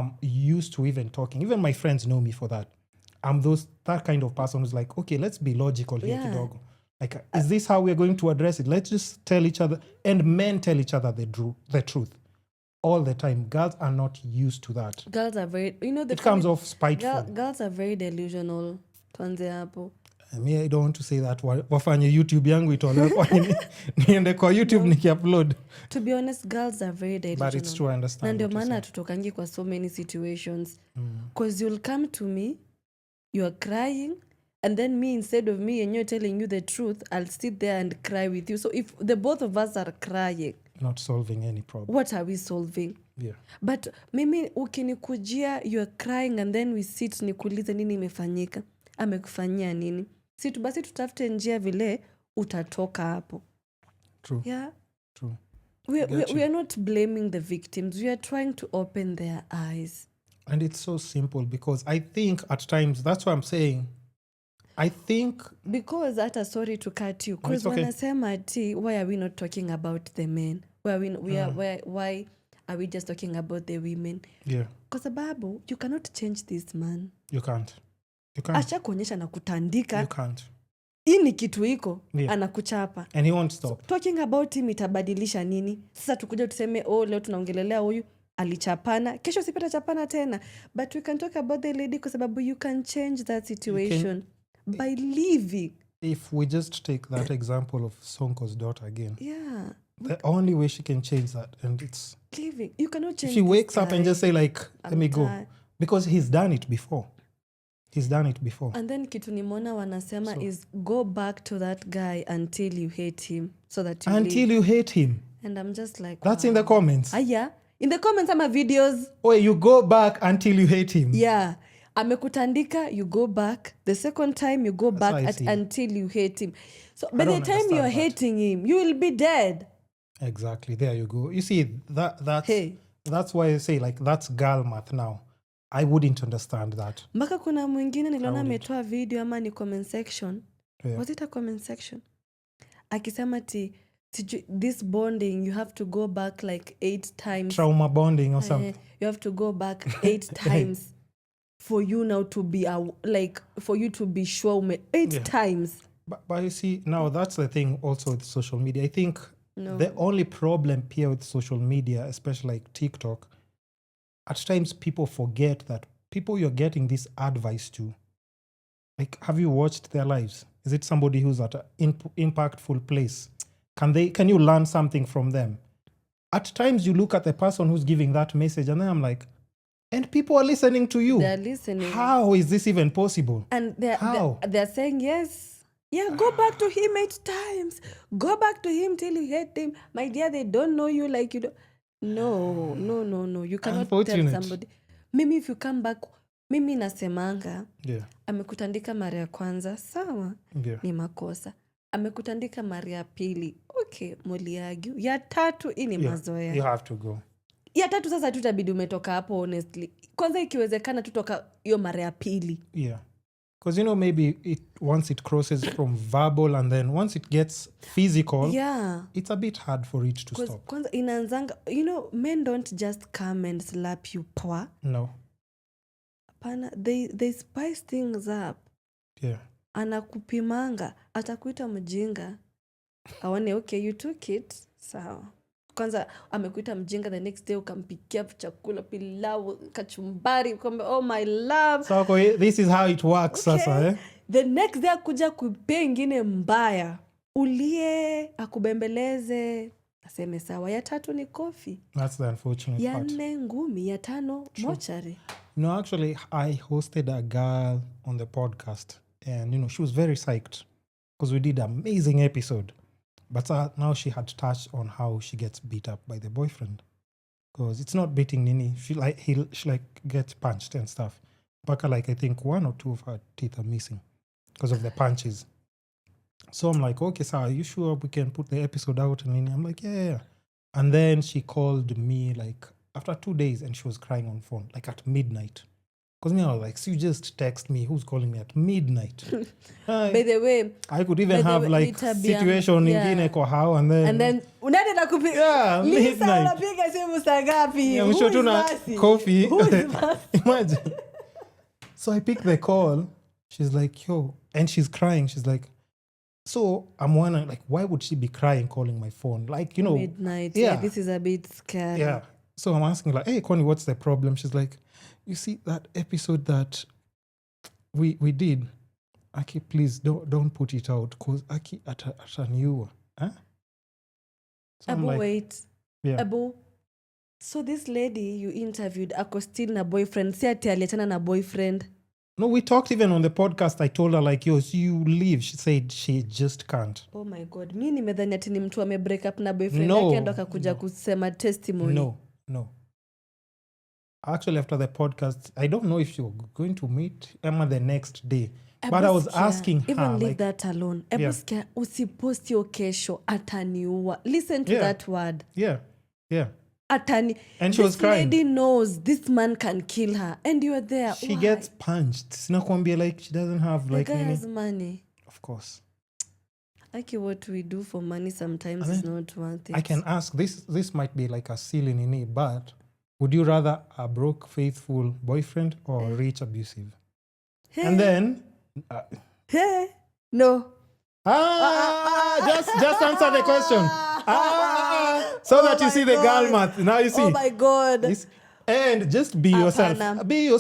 I'm used to even talking. Even my friends know me for that. I'm that kind of person who's like, okay, let's be logical here, kidogo. Like, is this how we're going to address it? Let's just tell each other, and men tell each other the truth all the time. Girls are not used to that. Girls are very, it comes off spiteful. Girls are very delusional. Tuanze hapo. I don't want to say that. Wafanye YouTube yangu itolewe kwa niende kwa YouTube nikiupload. To be honest, girls are very delusional. But it's true, I understand. Na ndio maana tutokangi kwa so many situations. Because you'll come to me, you're crying, and then me, instead of me and you're telling you the truth, I'll sit there and cry with you. So if the both of us are crying, not solving any problem. What are we solving? Yeah. But mimi ukinikujia, you're crying, and then we sit nikuulize nini imefanyika, amekufanyia nini, situ basi tutafute njia vile utatoka hapo. True. Yeah. True. We are not blaming the victims. We are trying to open their eyes. And it's so simple, because I think at times, that's what I'm saying, I think... Because sorry to cut you, because wanasema ati, why are we not talking about the men? Why are we just talking about the women? Yeah. Kwa sababu, you cannot change this man. You can't. Acha kuonyesha na kutandika. You can't. Ini kitu iko, anakuchapa. And he won't stop. So, talking about him itabadilisha nini? Sasa tukuja tuseme, leo tunaongelelea huyu alichapana, kesho sipata chapana tena. But we can talk about the lady kwa sababu you can change that situation by leaving. If we just take that example of Sonko's daughter again. Yeah. The only way she can change that, and it's... leaving. You cannot change. She wakes up and just say like, let me go. Because he's done it before. And then kitu nimona wanasema is go back to that guy until you hate him. So that you Until you hate him. And I'm just like, that's in the comments. Yeah. In the comments, ama videos. Oh, you go back until you hate him. Yeah. Amekutandika, you go back. The second time, you go back until you hate him. So by the time you're hating him, you will be dead. Exactly. There you go. You see, that's why I say, like, that's girl math now. I wouldn't understand that. Mpaka kuna mwingine niliona ametoa video ama ni comment section. Yeah. Was it a comment section? Akisema this bonding, you have to go back like 8 times. Trauma bonding or something. You have to go back 8 times for you now to be for you to be sure 8 times. But you see, now that's the thing also with social media. I think the only problem here with social media, especially like TikTok, at times people forget that people you're getting this advice to, like, have you watched their lives? Is it somebody who's at an impactful place? Can you learn something from them? At times you look at the person who's giving that message and then I'm like, and people are listening to you. They're listening. How is this even possible? And they're saying, yes. Yeah, go back to him 8 times. Go back to him till you hate him. My dear, they don't know you like you don't. No. You cannot tell somebody. Mimi, if you come back, mimi nasemanga, amekutandika mara ya kwanza, sawa, ni makosa. Amekutandika mara ya pili, okay, muliargue. Ya tatu, ini mazoea. You have to go. Ya tatu sasa tutabidi umetoka hapo, honestly. Kwanza ikiwezekana tutoka hiyo mara ya pili. Yeah. Because, maybe once it crosses from verbal and then once it gets physical, it's a bit hard for it to stop. Kwanza inanzanga, men don't just come and slap you poa. No. Pana, they spice things up. Yeah. Anakupimanga, atakuita mjinga. Awane, okay, you took it, sawa. Kwanza amekuita mjinga, the next day ukampikia chakula, pilau, kachumbari, ukambe, oh my love. So this is how it works, okay. Sasa, The next day akuja kupea ingine mbaya. Ulie, akubembeleze, aseme sawa. Ya tatu ni coffee. That's the unfortunate part. Ya 4 ngumi, ya 5 mochari. No, actually, I hosted a girl on the podcast and, she was very psyched because we did an amazing episode. But now she had touched on how she gets beat up by the boyfriend. Because it's not beating Nini. She gets punched and stuff. Baka, I think 1 or 2 of her teeth are missing because of the punches. So I'm like, okay, sir, are you sure we can put the episode out? And Nini? I'm like, yeah. And then she called me after 2 days and she was crying on phone, at midnight. Because me, I was like, so you just text me, who's calling me at midnight? By the way, I could even have like situation ingine kwa how and then unaenda na kupiga Lisa midnight. unapiga simu saa ngapi? Yeah, Who is tuna Mercy? coffee. Who is Mercy? Imagine. So I pick the call. She's like, yo, and she's crying. She's like, so I'm wondering, like, why would she be crying calling my phone? Like, you know, Midnight. Yeah, this is a bit scary. Yeah. So I'm asking like, hey, Connie, what's the problem? She's like, you see that episode that we did? Aki, please don't put it out because Aki ataniua. Huh? So Abu, like, wait. Yeah. Abu, so this lady you interviewed, ako still na boyfriend. Si ati aliachana na boyfriend. No, we talked even on the podcast. I told her like, yo, so you leave. She said she just can't. Oh my God. Mi nimedhani ati ni mtu ame break up na boyfriend No, yake ndo akakuja kusema testimony. No. Actually, after the podcast, I don't know if you're going to meet Emma the next day. But I was asking her. Even leave like, that alone. Ebusikia usipost hiyo kesho ataniua. Listen to that word. Yeah. Atani. And she was crying. This lady knows this man can kill her. And you're there. She Why? gets punched. Sinakwambia like she doesn't have like the guy any. has money. Of course. Like what we do for money sometimes is not worth it. I can ask, this might be like a silly nini, but would you rather a broke, faithful boyfriend or rich, abusive? Hey. And then... Hey. No. Just answer the question. So that you see the girl math. Now you see. Oh my God. And just be yourself. Be yourself.